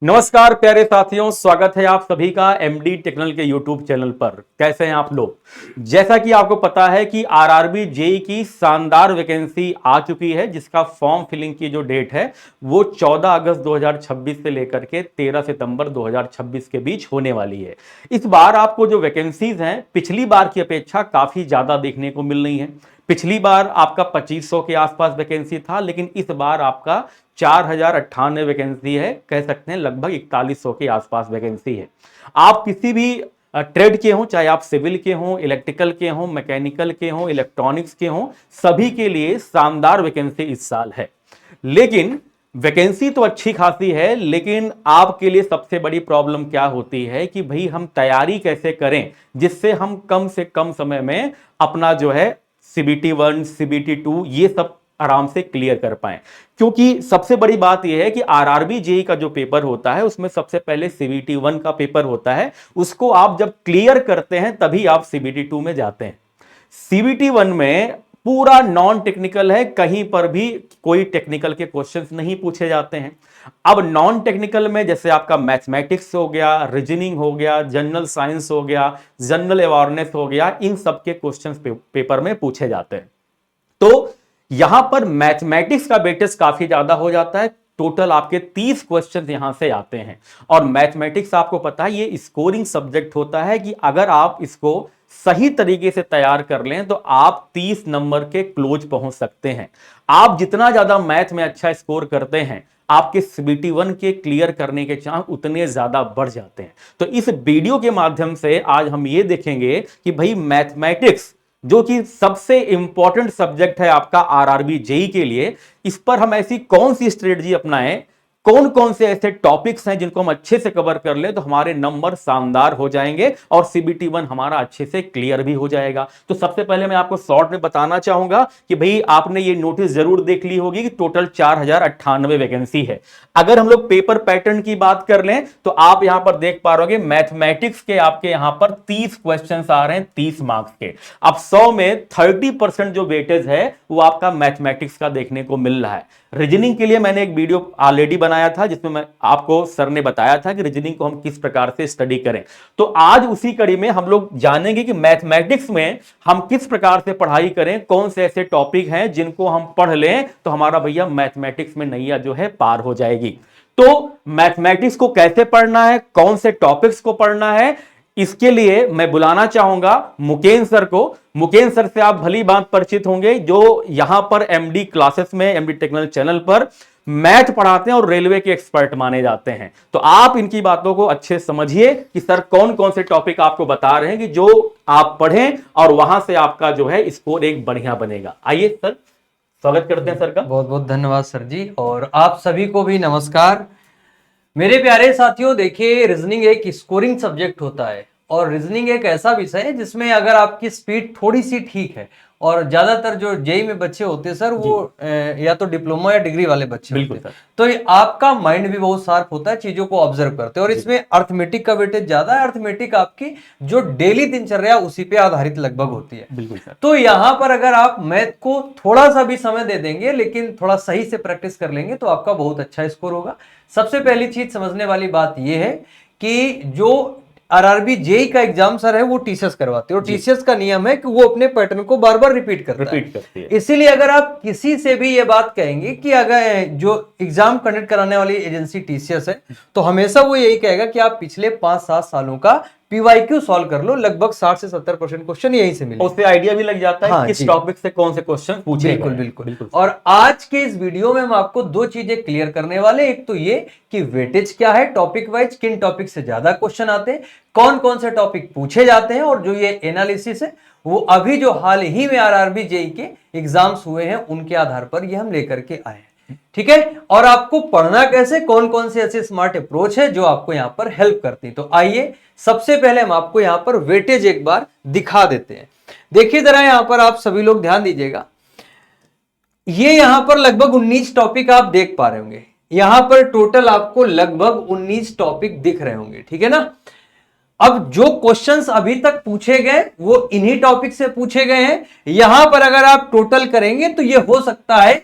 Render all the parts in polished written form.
नमस्कार प्यारे साथियों, स्वागत है आप सभी का एमडी टेक्निकल के यूट्यूब चैनल पर। कैसे हैं आप लोग। जैसा कि आपको पता है कि आरआरबी जेई की शानदार वैकेंसी आ चुकी है, जिसका फॉर्म फिलिंग की जो डेट है वो 14 अगस्त 2026 से लेकर के 13 सितंबर 2026 के बीच होने वाली है। इस बार आपको जो वैकेंसीज हैं पिछली बार की अपेक्षा काफी ज्यादा देखने को मिल रही हैं। पिछली बार आपका 2500 के आसपास वैकेंसी था, लेकिन इस बार आपका 4098 वैकेंसी है। कह सकते हैं लगभग 4100 के आसपास वैकेंसी है। आप किसी भी ट्रेड के हों, चाहे आप सिविल के हों, इलेक्ट्रिकल के हों, मैकेनिकल के हों, इलेक्ट्रॉनिक्स के हों, सभी के लिए शानदार वैकेंसी इस साल है। लेकिन वैकेंसी तो अच्छी खासी है, लेकिन आपके लिए सबसे बड़ी प्रॉब्लम क्या होती है कि भाई हम तैयारी कैसे करें जिससे हम कम से कम समय में अपना जो है CBT 1 CBT 2 ये सब आराम से क्लियर कर पाएं। क्योंकि सबसे बड़ी बात यह है कि आरआरबी जेई का जो पेपर होता है उसमें सबसे पहले CBT 1 का पेपर होता है। उसको आप जब क्लियर करते हैं तभी आप CBT 2 में जाते हैं। CBT 1 में पूरा नॉन टेक्निकल है, कहीं पर भी कोई टेक्निकल के क्वेश्चंस नहीं पूछे जाते हैं। अब नॉन टेक्निकल में जैसे आपका मैथमेटिक्स हो गया, रीजनिंग हो गया, जनरल साइंस हो गया, जनरल अवेयरनेस हो गया, इन सब के क्वेश्चंस पेपर में पूछे जाते हैं। तो यहां पर मैथमेटिक्स का वेटेज काफी ज्यादा हो जाता है। टोटल आपके 30 क्वेश्चंस यहां से आते हैं। और मैथमेटिक्स आपको पता है ये स्कोरिंग सब्जेक्ट होता है कि अगर आप इसको सही तरीके से तैयार कर लें तो आप 30 नंबर के क्लोज पहुंच सकते हैं। आप जितना ज्यादा मैथ में अच्छा स्कोर करते हैं, आपके CBT 1 के क्लियर करने के चांस उतने ज्यादा बढ़ जाते हैं। तो इस वीडियो के माध्यम से आज हम ये देखेंगे कि भाई मैथमेटिक्स जो कि सबसे इंपॉर्टेंट सब्जेक्ट है आपका आरआरबी जेई के लिए, इस पर हम ऐसी कौन सी स्ट्रेटजी अपनाएं, कौन कौन से ऐसे टॉपिक्स हैं जिनको हम अच्छे से कवर कर ले तो हमारे नंबर शानदार हो जाएंगे और CBT 1 हमारा अच्छे से क्लियर भी हो जाएगा। तो सबसे पहले मैं आपको शॉर्ट में बताना चाहूंगा कि भाई आपने ये नोटिस जरूर देख ली होगी कि टोटल 4098 वैकेंसी है। अगर हम लोग पेपर पैटर्न की बात कर लें तो आप यहां पर देख पा रहे हो मैथमेटिक्स के आपके यहां पर 30 क्वेश्चन आ रहे हैं 30 मार्क्स के। अब 100 में 30% जो वेटेज है वो आपका मैथमेटिक्स का देखने को मिल रहा है। रीजनिंग के लिए मैंने एक वीडियो ऑलरेडी बनाया था जिसमें मैं आपको सर ने बताया था कि रीजनिंग को हम किस प्रकार से स्टडी करें। तो आज उसी कड़ी में हम लोग जानेंगे कि मैथमेटिक्स में हम किस प्रकार से पढ़ाई करें, कौन से ऐसे टॉपिक हैं जिनको हम पढ़ लें तो हमारा भैया मैथमेटिक्स में नैया जो है पार हो जाएगी। तो मैथमेटिक्स को कैसे पढ़ना है, कौन से टॉपिक्स को पढ़ना है, इसके लिए मैं बुलाना चाहूंगा मुकेन सर को। मुकेन सर से आप भली बात परिचित होंगे, जो यहां पर एमडी क्लासेस में एमडी टेक्निकल चैनल पर मैथ पढ़ाते हैं और रेलवे के एक्सपर्ट माने जाते हैं। तो आप इनकी बातों को अच्छे समझिए कि सर कौन कौन से टॉपिक आपको बता रहे हैं कि जो आप पढ़ें और वहां से आपका जो है स्कोर एक बढ़िया बनेगा। आइए सर, स्वागत करते हैं सर का। बहुत बहुत धन्यवाद सर जी, और आप सभी को भी नमस्कार। मेरे प्यारे साथियों, देखिए रीजनिंग एक स्कोरिंग सब्जेक्ट होता है और रीजनिंग एक ऐसा विषय है जिसमें अगर आपकी स्पीड थोड़ी सी ठीक है, और ज्यादातर जो जेई में बच्चे होते हैं सर वो या तो डिप्लोमा या डिग्री वाले बच्चे होते हैं, तो ये आपका माइंड भी बहुत शार्प होता है, चीजों को ऑब्जर्व करते हैं। और इसमें अर्थमेटिक का वेटेज ज्यादा है। अर्थमेटिक आपकी जो डेली दिनचर्या उसी पे आधारित लगभग होती है। बिल्कुल सर। तो यहाँ पर अगर आप मैथ को थोड़ा सा भी समय दे देंगे, लेकिन थोड़ा सही से प्रैक्टिस कर लेंगे, तो आपका बहुत अच्छा स्कोर होगा। सबसे पहली चीज समझने वाली बात यह है कि जो आरआरबी जेई का एग्जाम सर है वो टीसीएस करवाते हैं, और टीसीएस का नियम है कि वो अपने पैटर्न को बार बार रिपीट करती है। इसीलिए अगर आप किसी से भी ये बात कहेंगे कि अगर जो एग्जाम कंडक्ट कराने वाली एजेंसी टीसीएस है, तो हमेशा वो यही कहेगा कि आप पिछले 5-7 सालों का पीवाईक्यू सॉल्व कर लो, लगभग 60 से 70% क्वेश्चन यहीं से मिले। उससे आइडिया भी लग जाता है किस टॉपिक से कौन से क्वेश्चन पूछे। बिल्कुल बिल्कुल। और आज के इस वीडियो में हम आपको दो चीजें क्लियर करने वाले। एक तो ये कि वेटेज क्या है टॉपिक वाइज, किन टॉपिक से ज्यादा क्वेश्चन आते हैं, कौन कौन से टॉपिक पूछे जाते हैं, और जो ये एनालिसिस है वो अभी जो हाल ही में आरआरबी जेई के एग्जाम्स हुए हैं उनके आधार पर ये हम लेकर के आए हैं। ठीक है, और आपको पढ़ना कैसे, कौन कौन से ऐसे स्मार्ट अप्रोच है जो आपको यहां पर हेल्प करती है। तो आइए सबसे पहले हम आपको यहां पर वेटेज एक बार दिखा देते हैं। देखिए जरा यहां पर आप सभी लोग ध्यान दीजिएगा, ये यहां पर लगभग 19 टॉपिक आप देख पा रहे होंगे। यहां पर टोटल आपको लगभग 19 टॉपिक दिख रहे होंगे, ठीक है ना। अब जो क्वेश्चंस अभी तक पूछे गए वो इन्हीं टॉपिक से पूछे गए हैं। यहां पर अगर आप टोटल करेंगे तो ये हो सकता है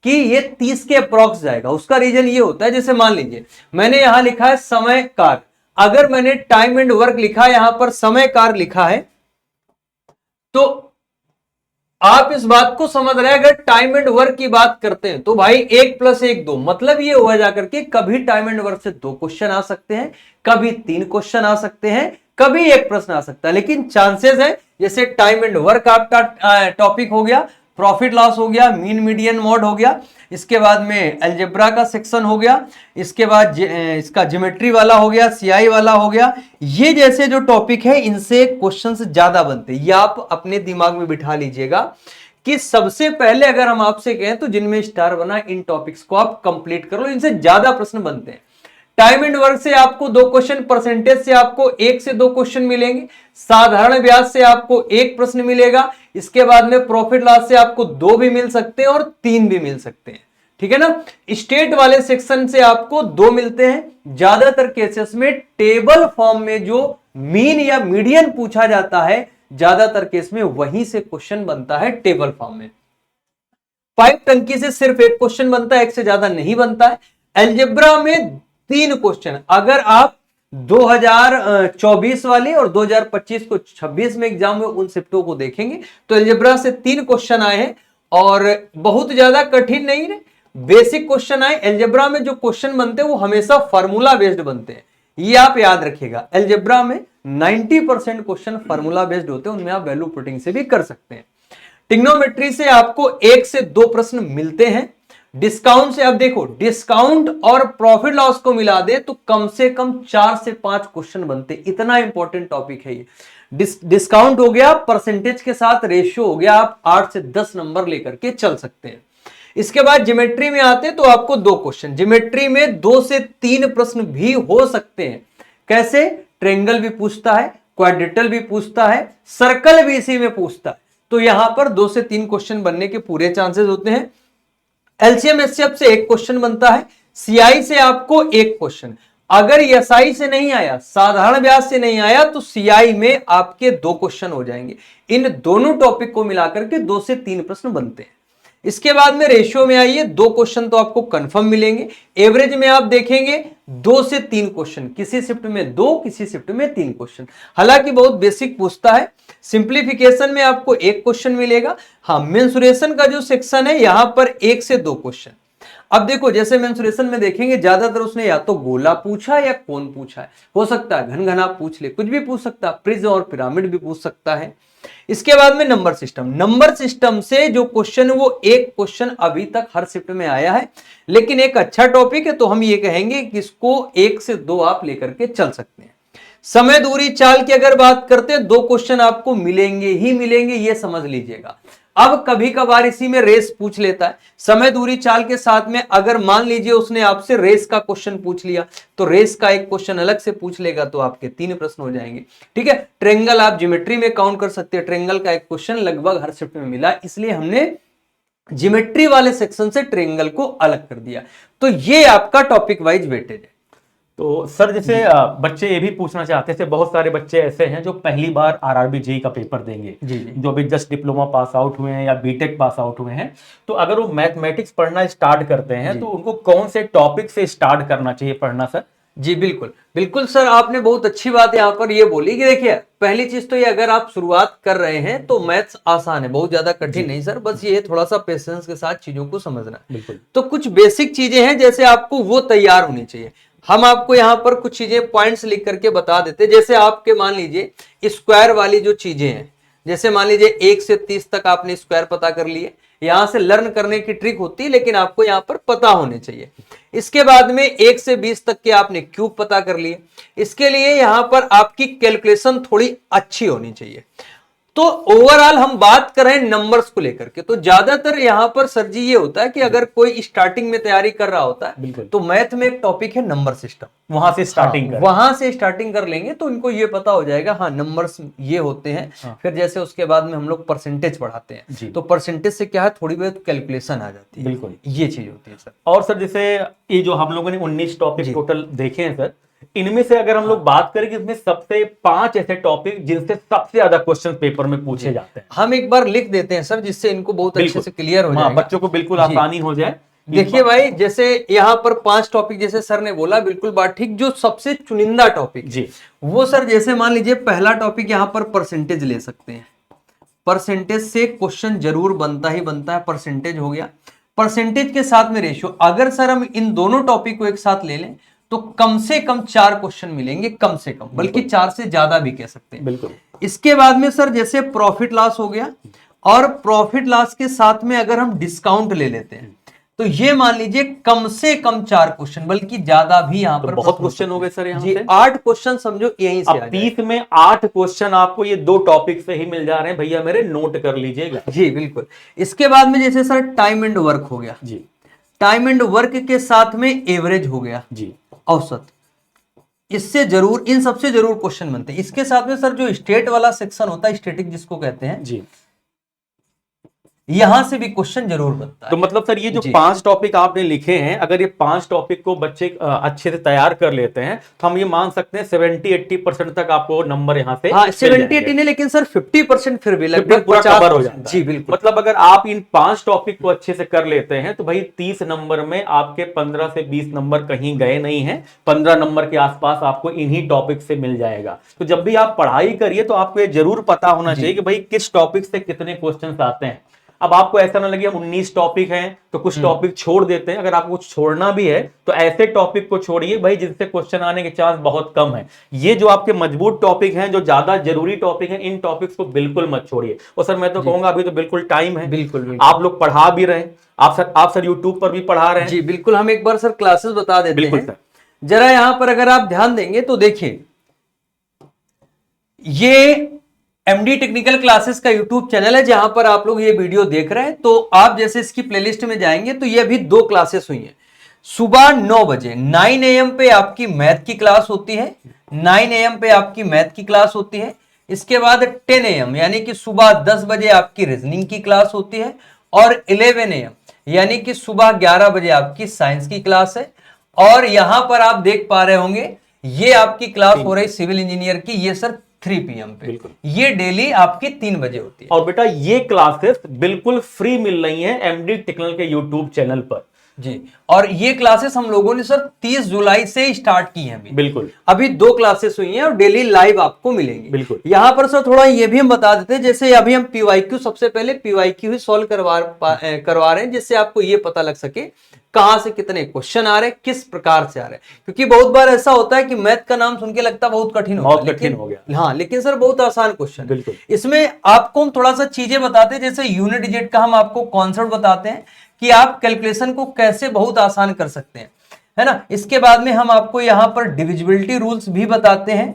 कि ये 30 के अप्रॉक्स जाएगा। उसका रीजन ये होता है, जैसे मान लीजिए मैंने यहां लिखा है समय कार्य, अगर मैंने टाइम एंड वर्क लिखा है, यहां पर समय कार्य लिखा है, तो आप इस बात को समझ रहे हैं, अगर टाइम एंड वर्क की बात करते हैं तो भाई 1 + 1 2, मतलब ये हुआ जाकर के कभी टाइम एंड वर्क से 2 क्वेश्चन आ सकते हैं, कभी 3 क्वेश्चन आ सकते हैं, कभी 1 प्रश्न आ सकता है। लेकिन चांसेस है, जैसे टाइम एंड वर्क आपका टॉपिक हो गया, प्रॉफिट लॉस हो गया, मीन मीडियन मोड हो गया, इसके बाद में अलजेब्रा का सेक्शन हो गया, इसके बाद इसका ज्योमेट्री वाला हो गया, सीआई वाला हो गया, ये जैसे जो टॉपिक है इनसे क्वेश्चंस ज्यादा बनते हैं। ये आप अपने दिमाग में बिठा लीजिएगा कि सबसे पहले अगर हम आपसे कहें तो जिनमें स्टार बना इन टॉपिक्स को आप कंप्लीट कर लो, इनसे ज्यादा प्रश्न बनते हैं। टाइम एंड वर्क से आपको 2 क्वेश्चन, परसेंटेज से आपको 1 से 2 क्वेश्चन मिलेंगे, साधारण ब्याज से आपको 1 प्रश्न मिलेगा, इसके बाद में प्रॉफिट लॉस से आपको 2 भी मिल सकते हैं और 3 भी मिल सकते हैं, ठीक है ना। स्टेट वाले सेक्शन से आपको 2 मिलते हैं। ज्यादातर केसेस में टेबल फॉर्म में जो मीन या मीडियन पूछा जाता है, ज्यादातर केस में वहीं से क्वेश्चन बनता है टेबल फॉर्म में। 5 टंकी से सिर्फ 1 क्वेश्चन बनता है, 1 से ज्यादा नहीं बनता है। अलजेब्रा में 3 क्वेश्चन, अगर आप 2024 वाले और 2025 को 26 में एग्जाम में उन शिफ्टों को देखेंगे तो अलजेब्रा से 3 क्वेश्चन आए हैं और बहुत ज्यादा कठिन नहीं है, बेसिक क्वेश्चन आए। अलजेब्रा में जो क्वेश्चन बनते हैं वो हमेशा फार्मूला बेस्ड बनते हैं, ये आप याद रखिएगा। अलजेब्रा में 90% क्वेश्चन फार्मूला बेस्ड होते हैं, उनमें आप वैल्यू पुटिंग से भी कर सकते हैं। ट्रिग्नोमेट्री से आपको 1 से 2 प्रश्न मिलते हैं। डिस्काउंट से अब देखो, डिस्काउंट और प्रॉफिट लॉस को मिला दे तो कम से कम 4 से 5 क्वेश्चन बनते, इतना इंपॉर्टेंट टॉपिक है ये। डिस्काउंट हो गया, परसेंटेज के साथ रेशियो हो गया, आप 8 से 10 नंबर लेकर के चल सकते हैं। इसके बाद ज्योमेट्री में आते तो आपको 2 क्वेश्चन, ज्योमेट्री में 2 से 3 प्रश्न भी हो सकते हैं। कैसे? ट्रायंगल भी पूछता है, क्वाड्रेटल भी पूछता है, सर्कल भी इसी में पूछता है, तो यहां पर 2 से 3 क्वेश्चन बनने के पूरे चांसेस होते हैं। एलसीएम एचसीएफ से 1 क्वेश्चन बनता है, सीआई से आपको 1 क्वेश्चन, अगर एसआई से नहीं आया, साधारण ब्याज से नहीं आया, तो सीआई में आपके 2 क्वेश्चन हो जाएंगे। इन दोनों टॉपिक को मिलाकर के 2 से 3 प्रश्न बनते हैं। इसके बाद में रेशियो में आइए, 2 क्वेश्चन तो आपको कंफर्म मिलेंगे। एवरेज में आप देखेंगे 2 से 3 क्वेश्चन, किसी शिफ्ट में 2, किसी शिफ्ट में 3 क्वेश्चन, हालांकि बहुत बेसिक पूछता है। सिंप्लीफिकेशन में आपको 1 क्वेश्चन मिलेगा। हाँ, मेंसुरेशन का जो सेक्शन है यहां पर 1 से 2 क्वेश्चन। अब देखो, जैसे मेंसुरेशन में देखेंगे ज्यादातर उसने या तो गोला पूछा या कोन पूछा है, हो सकता है घन घना पूछ ले, कुछ भी पूछ सकता है, प्रिज्म और पिरामिड भी पूछ सकता है। इसके बाद में नंबर सिस्टम, नंबर सिस्टम से जो क्वेश्चन है वो 1 क्वेश्चन अभी तक हर शिफ्ट में आया है, लेकिन एक अच्छा टॉपिक है, तो हम ये कहेंगे कि इसको 1 से 2 आप लेकर के चल सकते हैं। समय दूरी चाल की अगर बात करते हैं, 2 क्वेश्चन आपको मिलेंगे ही मिलेंगे, ये समझ लीजिएगा। अब कभी कभार इसी में रेस पूछ लेता है, समय दूरी चाल के साथ में अगर मान लीजिए उसने आपसे रेस का क्वेश्चन पूछ लिया, तो रेस का 1 क्वेश्चन अलग से पूछ लेगा, तो आपके 3 प्रश्न हो जाएंगे, ठीक है। ट्रायंगल आप ज्योमेट्री में काउंट कर सकते हैं, ट्रायंगल का 1 क्वेश्चन लगभग हर शिफ्ट में मिला, इसलिए हमने ज्योमेट्री वाले सेक्शन से ट्रायंगल को अलग कर दिया। तो ये आपका टॉपिक वाइज वेटेज है। तो सर, जैसे बच्चे ये भी पूछना चाहते थे, बहुत सारे बच्चे ऐसे हैं जो पहली बार आरआरबी जेईई का पेपर देंगे, जी। जो अभी जस्ट डिप्लोमा पास आउट हुए हैं या बीटेक पास आउट हुए हैं, तो अगर वो मैथमेटिक्स पढ़ना स्टार्ट करते हैं तो उनको कौन से टॉपिक से स्टार्ट करना चाहिए पढ़ना सर? जी बिल्कुल बिल्कुल सर, आपने बहुत अच्छी बात यहाँ पर ये बोली कि देखिए, पहली चीज तो ये, अगर आप शुरुआत कर रहे हैं तो मैथ्स आसान है, बहुत ज्यादा कठिन नहीं सर, बस ये थोड़ा सा पेशेंस के साथ चीजों को समझना है। बिल्कुल। तो कुछ बेसिक चीजें हैं, जैसे आपको वो तैयार होनी चाहिए। हम आपको यहाँ पर कुछ चीजें पॉइंट्स लिख करके बता देते, जैसे आपके मान लीजिए स्क्वायर वाली जो चीजें हैं, जैसे मान लीजिए 1 से 30 तक आपने स्क्वायर पता कर लिए, यहां से लर्न करने की ट्रिक होती है, लेकिन आपको यहाँ पर पता होने चाहिए। इसके बाद में 1 से 20 तक के आपने क्यूब पता कर लिए, इसके लिए यहां पर आपकी कैलकुलेशन थोड़ी अच्छी होनी चाहिए। तो ओवरऑल हम बात करें नंबर्स को लेकर के, तो ज्यादातर यहां पर सर जी ये होता है कि अगर कोई स्टार्टिंग में तैयारी कर रहा होता है, तो मैथ में एक टॉपिक है नंबर सिस्टम, वहां से स्टार्टिंग वहां से स्टार्टिंग कर लेंगे तो इनको ये पता हो जाएगा, हाँ नंबर्स ये होते हैं। फिर जैसे उसके बाद में हम लोग परसेंटेज पढ़ाते हैं, तो परसेंटेज से क्या है, थोड़ी बहुत कैलकुलेशन आ जाती है। बिल्कुल, ये चीज होती है सर। और सर, जैसे ये जो हम लोगों ने 19 टॉपिक टोटल देखे हैं सर, इनमें से अगर हम लोग बात करें कि इसमें सबसे 5 ऐसे टॉपिक जिनसे सबसे ज्यादा क्वेश्चन पेपर में पूछे जाते हैं, हम एक बार लिख देते हैं सर, जिससे इनको बहुत अच्छे से क्लियर हो जाएगा, बच्चों को बिल्कुल जी। आसानी हो जाए। देखिए भाई, जैसे यहाँ पर 5 टॉपिक जैसे सर ने बोला, बिल्कुल बात ठीक। जो सबसे चुनिंदा टॉपिक जी, वो सर, जैसे मान लीजिए पहला टॉपिक यहाँ पर परसेंटेज ले सकते हैं। परसेंटेज से क्वेश्चन जरूर बनता ही बनता है। परसेंटेज हो गया, परसेंटेज के साथ में रेशियो। अगर सर हम इन दोनों टॉपिक को एक साथ ले लें तो कम से कम 4 क्वेश्चन मिलेंगे, कम से कम, बल्कि 4 से ज्यादा भी कह सकते हैं। बिल्कुल। इसके बाद में सर जैसे प्रॉफिट लॉस हो गया, और प्रॉफिट लॉस के साथ में अगर हम डिस्काउंट ले लेते हैं तो ये मान लीजिए कम से कम 4 क्वेश्चन, बल्कि ज्यादा भी यहाँ पर बहुत क्वेश्चन हो गए सर यहाँ जी। से 8 क्वेश्चन समझो यहीं से अब 30 में 8 क्वेश्चन आपको ये 2 टॉपिक से ही मिल जा रहे हैं भैया मेरे, नोट कर लीजिएगा। जी बिल्कुल। इसके बाद में जैसे सर टाइम एंड वर्क हो गया जी, टाइम एंड वर्क के साथ में एवरेज हो गया जी, औसत। इससे जरूर, इन सबसे जरूर क्वेश्चन बनते हैं। इसके साथ में सर जो स्टेट वाला सेक्शन होता है, स्टेटिक जिसको कहते हैं, जी, यहां से भी क्वेश्चन जरूर बनता है। तो मतलब सर ये जो जी। 5 टॉपिक आपने लिखे हैं, अगर ये 5 टॉपिक को बच्चे अच्छे से तैयार कर लेते हैं तो हम ये मान सकते हैं 70-80% तक आपको नंबर यहाँ से हाँ, मिल 70-80 जाएंगे। नहीं, लेकिन सर 50% फिर भी लगभग पूरा 50 कवर हो जाता है। जी बिल्कुल। मतलब अगर आप इन 5 टॉपिक को अच्छे से कर लेते हैं तो भाई 30 नंबर में आपके 15 से 20 नंबर कहीं गए नहीं हैं, 15 नंबर के आसपास आपको इन्हीं टॉपिक से मिल जाएगा। तो जब भी आप पढ़ाई करिए तो आपको ये जरूर पता होना चाहिए कि भाई किस टॉपिक से कितने क्वेश्चन आते हैं। अब आपको ऐसा ना लगे हम 19 टॉपिक हैं तो कुछ टॉपिक छोड़ देते हैं। अगर आपको कुछ छोड़ना भी है तो ऐसे टॉपिक को छोड़िए भाई जिनसे क्वेश्चन आने के चांस बहुत कम है। ये जो आपके मजबूत टॉपिक हैं, जो ज्यादा जरूरी टॉपिक हैं, इन टॉपिक्स को बिल्कुल मत छोड़िए। और सर मैं तो कहूंगा अभी तो बिल्कुल टाइम है, बिल्कुल। आप लोग पढ़ा भी रहे हैं, आप सर यूट्यूब पर भी पढ़ा रहे हैं। जी बिल्कुल। हम एक बार सर क्लासेस बता देते बिल्कुल हैं सर। जरा। यहां पर अगर आप ध्यान देंगे तो देखिए, ये एमडी टेक्निकल क्लासेस का यूट्यूब चैनल है जहां पर आप लोग ये वीडियो देख रहे हैं। तो आप जैसे इसकी प्लेलिस्ट में जाएंगे तो ये अभी 2 क्लासेस हुई हैं। सुबह 9 बजे 9 AM पे आपकी मैथ की क्लास होती है। 9 AM पे आपकी मैथ की क्लास होती है। इसके बाद 10 AM यानी कि सुबह 10 बजे आपकी रीजनिंग की क्लास होती है। और 11 AM यानी कि सुबह 11 बजे आपकी साइंस की क्लास है। और यहां पर आप देख पा रहे होंगे ये आपकी क्लास हो रही सिविल इंजीनियर की, ये सर 3 PM पे। ये डेली आपकी 3 बजे होती है। और बेटा ये क्लासेस बिल्कुल फ्री मिल रही हैं एमडी टेक्निकल के यूट्यूब चैनल पर जी। और ये क्लासेस हम लोगों ने सर 30 जुलाई से स्टार्ट की हैं। बिल्कुल। अभी 2 क्लासेस हुई हैं और डेली लाइव आपको मिलेंगी। बिल्कुल। यहां पर सर थोड़ा ये भी हम बता देते हैं, जैसे अभी हम पीवाईक्यू, सबसे पहले पीवाईक्यू ही सॉल्व करवा रहे हैं, जिससे आपको ये पता लग सके कहां से कितने क्वेश्चन आ रहे हैं, किस प्रकार से आ रहे हैं। क्योंकि बहुत बार ऐसा होता है कि मैथ का नाम सुन के लगता है बहुत कठिन बहुत कठिन हो गया। हाँ, लेकिन सर बहुत आसान क्वेश्चन। बिल्कुल। इसमें आपको हम थोड़ा सा चीजें बताते हैं, जैसे यूनिट डिजिट का हम आपको कॉन्सेप्ट बताते हैं कि आप कैलकुलेशन को कैसे बहुत आसान कर सकते हैं, है ना। इसके बाद में हम आपको यहां पर डिविजिबिलिटी रूल्स भी बताते हैं।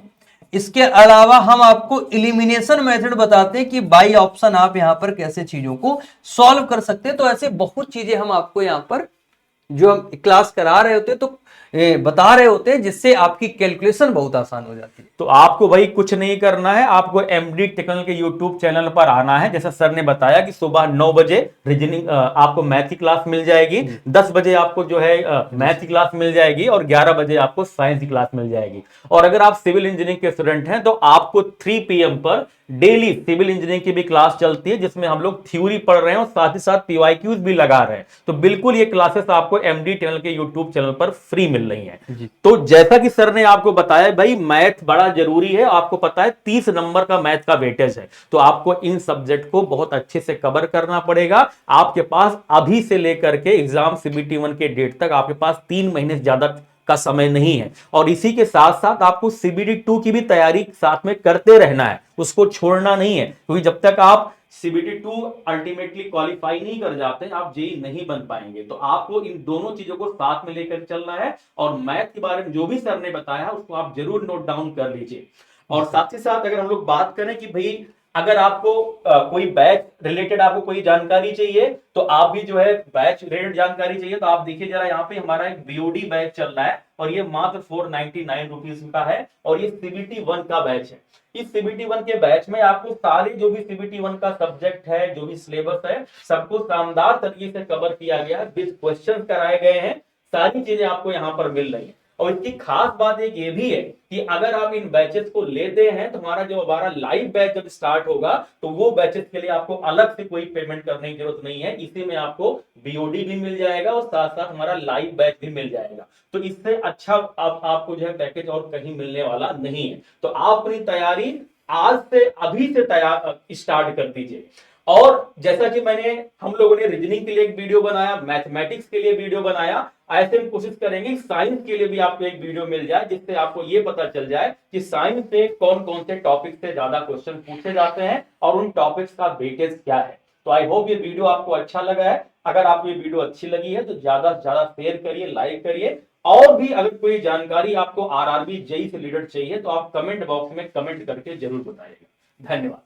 इसके अलावा हम आपको इलिमिनेशन मेथड बताते हैं कि बाई ऑप्शन आप यहां पर कैसे चीजों को सॉल्व कर सकते हैं। तो ऐसे बहुत चीजें हम आपको यहां पर जो हम क्लास करा रहे होते हैं तो बता रहे होते हैं, जिससे आपकी कैलकुलेशन बहुत आसान हो जाती है। तो आपको भाई कुछ नहीं करना है, आपको एमडी टेक्निकल के यूट्यूब चैनल पर आना है। जैसा सर ने बताया कि सुबह 9 बजे रीजनिंग आपको मैथ की क्लास मिल जाएगी, 10 बजे आपको जो है मैथ की क्लास मिल जाएगी और 11 बजे आपको साइंस की क्लास मिल जाएगी। और अगर आप सिविल इंजीनियरिंग के स्टूडेंट हैं तो आपको 3 PM पर डेली सिविल इंजीनियरिंग की भी क्लास चलती है, जिसमें हम लोग थ्योरी पढ़ रहे हैं और साथ ही साथ पीवाईक्यूज भी लगा रहे हैं। तो बिल्कुल ये क्लासेस आपको एमडी चैनल के यूट्यूब चैनल पर फ्री मिल रही हैं। तो जैसा कि सर ने आपको बताया भाई मैथ बड़ा जरूरी है, आपको पता है 30 नंबर का मैथ का वेटेज है, तो आपको इन सब्जेक्ट को बहुत अच्छे से कवर करना पड़ेगा। आपके पास अभी से लेकर के एग्जाम CBT 1 के डेट तक आपके पास 3 महीने से ज्यादा का समय नहीं है। और इसी के साथ साथ आपको CBT 2 की भी तैयारी साथ में करते रहना है, उसको छोड़ना नहीं है, क्योंकि जब तक आप CBT 2 अल्टीमेटली क्वालिफाई नहीं कर जाते आप जेई नहीं बन पाएंगे। तो आपको इन दोनों चीजों को साथ में लेकर चलना है। और मैथ के बारे में जो भी सर ने बताया उसको आप जरूर नोट डाउन कर लीजिए। और साथ ही साथ अगर हम लोग बात करें कि भाई अगर आपको कोई बैच रिलेटेड आपको कोई जानकारी चाहिए तो आप भी जो है बैच रिलेटेड जानकारी चाहिए तो आप देखिए जरा यहाँ पे हमारा एक BOD बैच चल रहा है और ये मात्र 499 रुपीज का है और ये CBT 1 का बैच है। इस CBT 1 के बैच में आपको सारे जो भी CBT 1 का सब्जेक्ट है, जो भी सिलेबस है, सबको शानदार तरीके से कवर किया गया है, विद क्वेश्चन कराए गए हैं, सारी चीजें आपको यहाँ पर मिल रही है। और इसकी खास बात एक ये भी है कि अगर आप इन बैचेस को लेते हैं तो हमारा लाइव बैच जब स्टार्ट होगा तो वो बैचेस के लिए आपको अलग से कोई पेमेंट करने की जरूरत नहीं है। इसी में आपको बीओडी भी मिल जाएगा और साथ साथ हमारा लाइव बैच भी मिल जाएगा। तो इससे अच्छा आपको जो है पैकेज और कहीं मिलने वाला नहीं है। तो आप अपनी तैयारी आज से अभी से तैयार स्टार्ट कर दीजिए। और जैसा कि हम लोगों ने रीजनिंग के लिए एक वीडियो बनाया, मैथमेटिक्स के लिए वीडियो बनाया, ऐसे हम कोशिश करेंगे साइंस के लिए भी आपको एक वीडियो मिल जाए जिससे आपको ये पता चल जाए कि साइंस से कौन कौन से टॉपिक से ज्यादा क्वेश्चन पूछे जाते हैं और उन टॉपिक्स का वेटेज क्या है। तो आई होप ये वीडियो आपको अच्छा लगा है। अगर आपको ये वीडियो अच्छी लगी है तो ज्यादा से ज्यादा शेयर करिए, लाइक करिए। और भी अगर कोई जानकारी आपको आरआरबी जेईई से रिलेटेड चाहिए तो आप कमेंट बॉक्स में कमेंट करके जरूर बताइएगा। धन्यवाद।